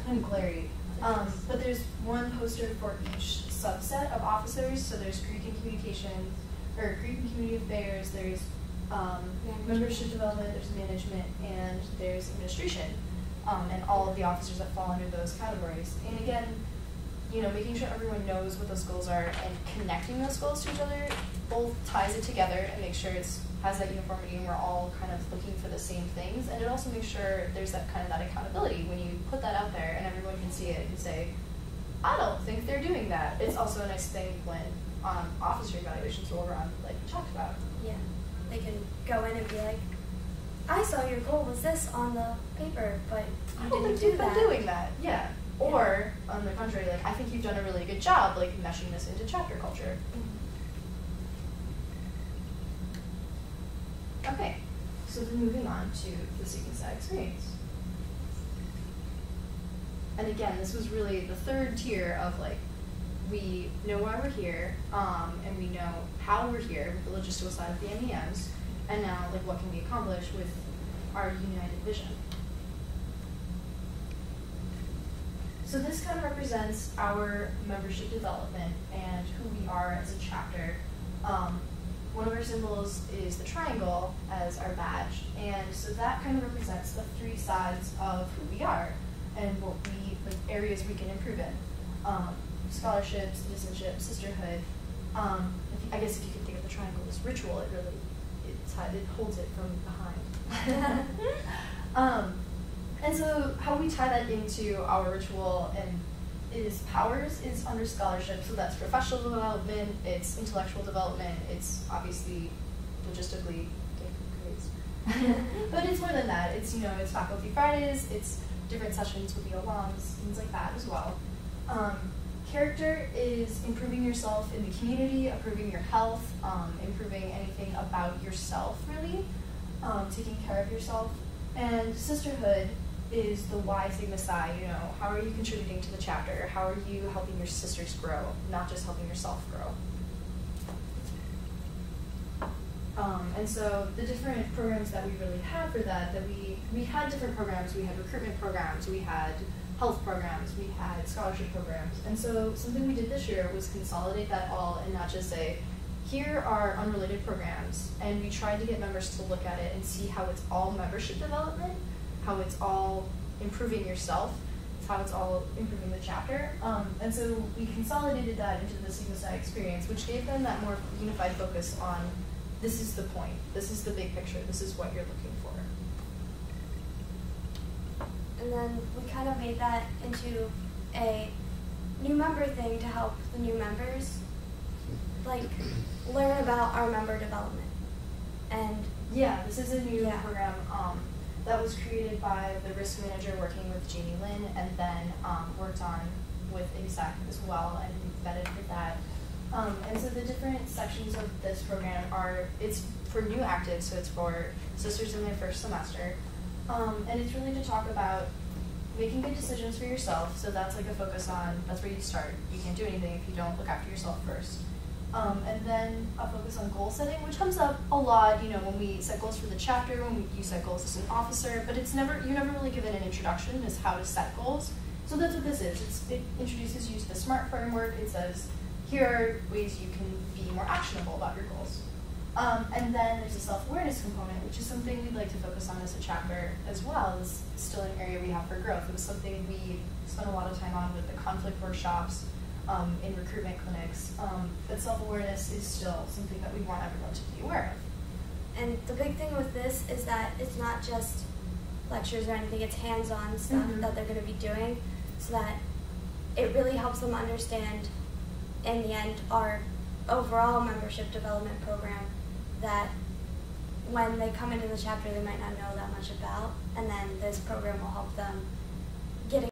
kind of glary. But there's one poster for each subset of officers. So there's Greek and Communications, or Greek and Community Affairs, there's membership development, there's management, and there's administration. And all of the officers that fall under those categories. And again, you know, making sure everyone knows what those goals are and connecting those goals to each other both ties it together and makes sure it has that uniformity and we're all kind of looking for the same things. And it also makes sure there's that kind of that accountability when you put that out there and everyone can see it and say, I don't think they're doing that. It's also a nice thing when officer evaluations roll around, like we talked about. Yeah, they can go in and be like, I saw your goal was this on the paper, but you didn't do that. Doing that, yeah. Or, on the contrary, like, I think you've done a really good job, like, meshing this into chapter culture. Okay, so then moving on to the Sigma Psi experience. And again, this was really the third tier of, like, we know why we're here, and we know how we're here with the logistical side of the MEMs, and now, like, what can we accomplish with our united vision. So this kind of represents our membership development and who we are as a chapter. One of our symbols is the triangle as our badge, and so that kind of represents the three sides of who we are and what the areas we can improve in. Scholarship, citizenship, sisterhood. I guess if you could think of the triangle as ritual, it holds it from behind. And so how we tie that into our ritual and is powers is under scholarship, so that's professional development, it's intellectual development, it's obviously logistically grades. But it's more than that. It's, you know, it's faculty Fridays, it's different sessions with the alums, things like that as well. Character is improving yourself in the community, improving your health, improving anything about yourself, really, taking care of yourself. And sisterhood is the why Sigma Psi, you know, how are you contributing to the chapter? How are you helping your sisters grow, not just helping yourself grow? And so the different programs that we really had for that we had different programs. We had recruitment programs, we had health programs, we had scholarship programs. And so something we did this year was consolidate that all and not just say, here are unrelated programs, and we tried to get members to look at it and see how it's all membership development, how it's all improving yourself, how it's all improving the chapter. And so we consolidated that into the Sigma Psi experience, which gave them that more unified focus on this is the point, this is the big picture, this is what you're looking for. And then we kind of made that into a new member thing to help the new members, like, learn about our member development. And yeah, this is a new program that was created by the risk manager working with Jeannie Lynn, and then worked on with IGSAC as well, and vetted for that. And so the different sections of this program it's for new actives, so it's for sisters in their first semester. And it's really to talk about making good decisions for yourself, so that's like a focus on, that's where you start. You can't do anything if you don't look after yourself first. And then a focus on goal setting, which comes up a lot, you know, when we set goals for the chapter, when you set goals as an officer, but you're never really given an introduction as how to set goals. So that's what this is. It introduces you to the SMART framework. It says, here are ways you can be more actionable about your goals. And then there's a self-awareness component, which is something we'd like to focus on as a chapter as well. It's still an area we have for growth. It was something we spent a lot of time on with the conflict workshops, in recruitment clinics, but self-awareness is still something that we want everyone to be aware of. And the big thing with this is that it's not just lectures or anything, it's hands-on stuff that they're going to be doing, so that it really helps them understand, in the end, our overall membership development program that when they come into the chapter they might not know that much about, and then this program will help them get